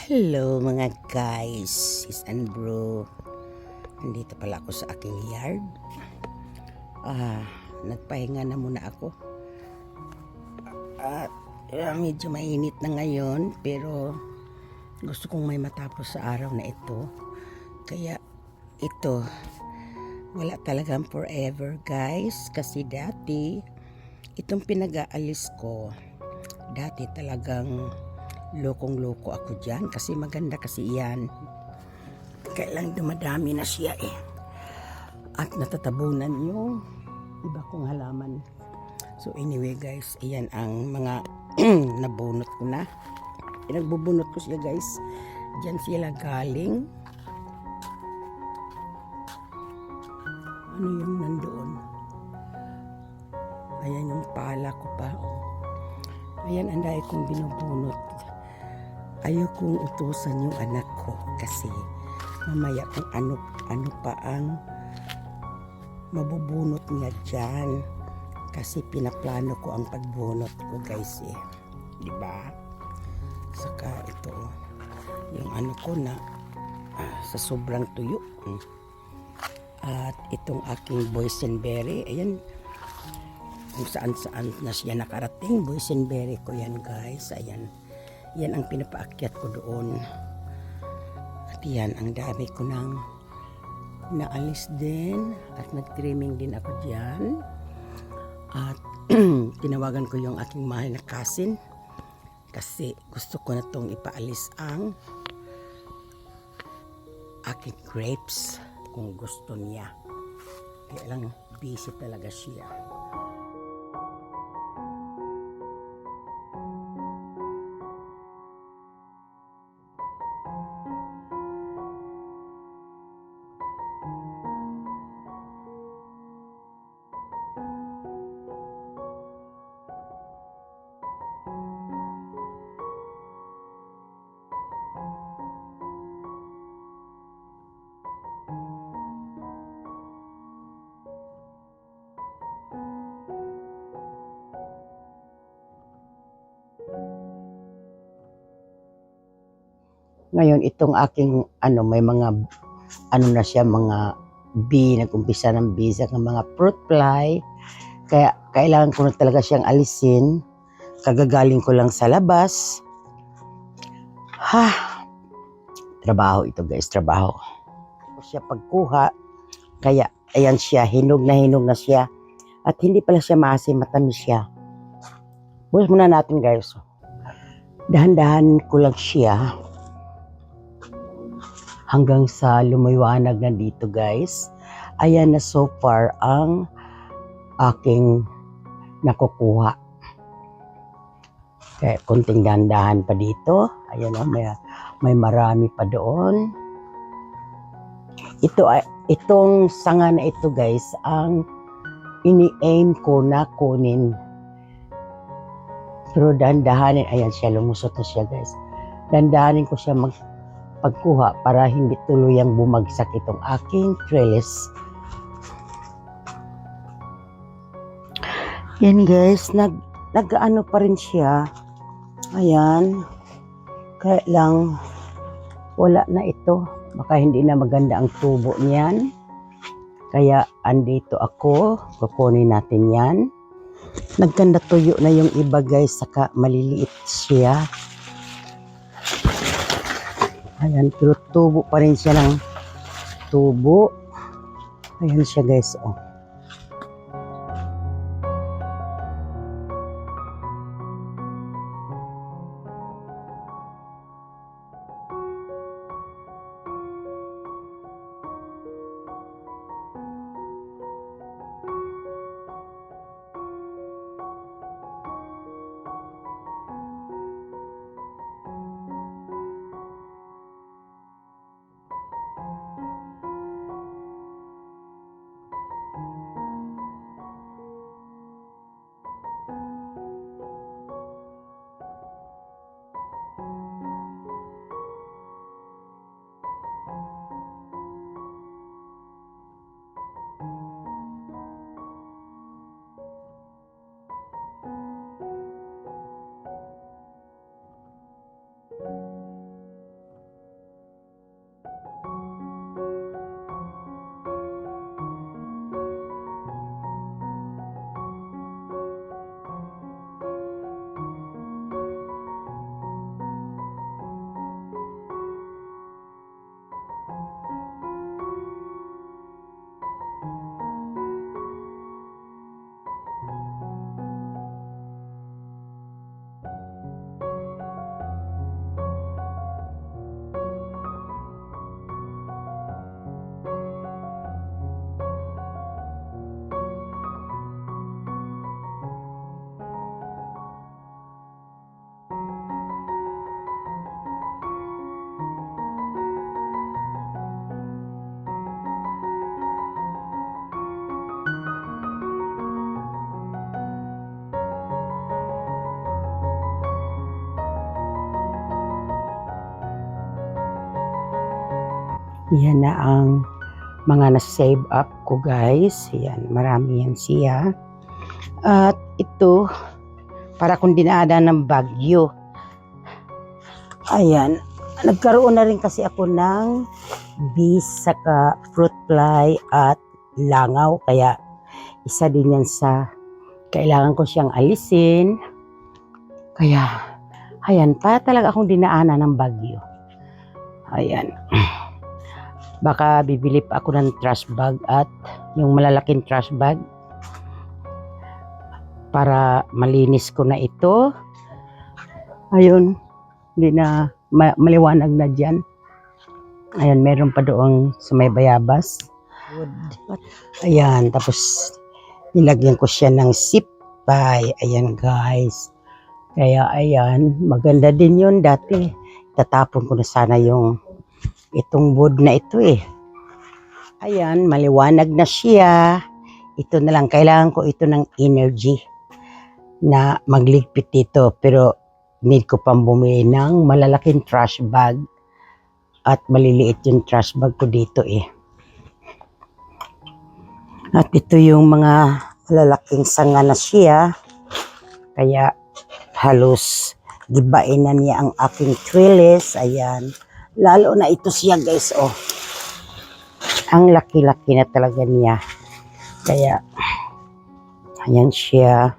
Hello mga guys, sis and bro. Nandito pala ako sa aking yard. Nagpahinga na muna ako. Medyo mainit na ngayon, pero gusto kong may matapos sa araw na ito. Kaya ito, wala talagang forever guys. Kasi dati, itong pinag-aalis ko, dati talagang lokong-loko ako dyan kasi maganda kasi yan. Kailang dumadami na siya at natatabunan yung iba kong halaman. So anyway guys, ayan ang mga nabunot ko na. Pinagbubunot ko siya guys. Diyan sila galing. Ano yung nandoon? Ayan yung pala ko pa. Ayan ang dahil kong binubunot. Ayokong utusan yung anak ko kasi mamaya kung ano pa ang mabubunot niya dyan, kasi pinaplano ko ang pagbunot ko guys diba? Saka ito yung ano ko na sa sobrang tuyo, at itong aking boysenberry, ayan kung saan na siya nakarating. Boysenberry ko yan guys, ayan. Yan ang pinapaakyat ko doon. At yan, ang dami ko nang naalis din. At nag-trimming din ako dyan. At tinawagan ko yung aking mahal na cousin. Kasi gusto ko na itong ipaalis ang aking grapes kung gusto niya. Kaya lang busy talaga siya. Ngayon, itong aking may mga na siya, mga bee, nag-umpisa ng bee sa mga fruit fly. Kaya kailangan ko na talaga siyang alisin. Kagagaling ko lang sa labas. Trabaho ito guys, trabaho. Tapos siya pagkuha, kaya ayan siya, hinog na siya. At hindi pala siya maasim, matamis siya. Bukas muna natin guys. Dahan-dahan ko lang siya hanggang sa lumiwanag na dito guys. Ayan na so far ang aking nakukuha. Kaya kunting dahan-dahan pa dito. Ayan may marami pa doon. Itong sanga na ito guys, ang ini-aim ko na kunin. Pero dahan-dahanin, ayan siya, lumusot na siya guys. Dahan-dahanin ko siya pagkuha para hindi tuluyang bumagsak itong aking trellis. Yan guys, nag-ano pa rin siya. Ayan. Kaya lang wala na ito. Baka hindi na maganda ang tubo niyan. Kaya andito ako, kukunin natin yan. Nagkanda tuyo na yung iba guys, saka maliliit siya. Ayan, pero tubo pa rin siya ng tubo. Ayan siya guys, Yan na ang mga na-save up ko guys. Yan, marami yan siya. At ito, para kung dinaadan ng bagyo. Ayan, nagkaroon na rin kasi ako ng bees, saka fruit fly at langaw. Kaya isa din yan sa kailangan ko siyang alisin. Kaya, ayan, para talaga akong dinaanan ng bagyo. Ayan. Baka bibili pa ako ng trash bag at yung malalaking trash bag para malinis ko na ito. Ayun, hindi na maliwanag na dyan. Ayun, meron pa doon sa may bayabas. Ayan, tapos nilagyan ko siya ng sipay. Ayan guys. Kaya ayan, maganda din yun dati. Tatapon ko na sana yung itong wood na ito eh. Ayan, maliwanag na siya. Ito na lang, kailangan ko ito ng energy na magligpit dito. Pero need ko pang bumili ng malalaking trash bag. At maliliit yung trash bag ko dito eh. At ito yung mga malalaking sanga na siya. Kaya halos gibain na niya ang aking trellis. Ayan. Lalo na ito siya guys, oh. Ang laki-laki na talaga niya. Kaya, ayan siya.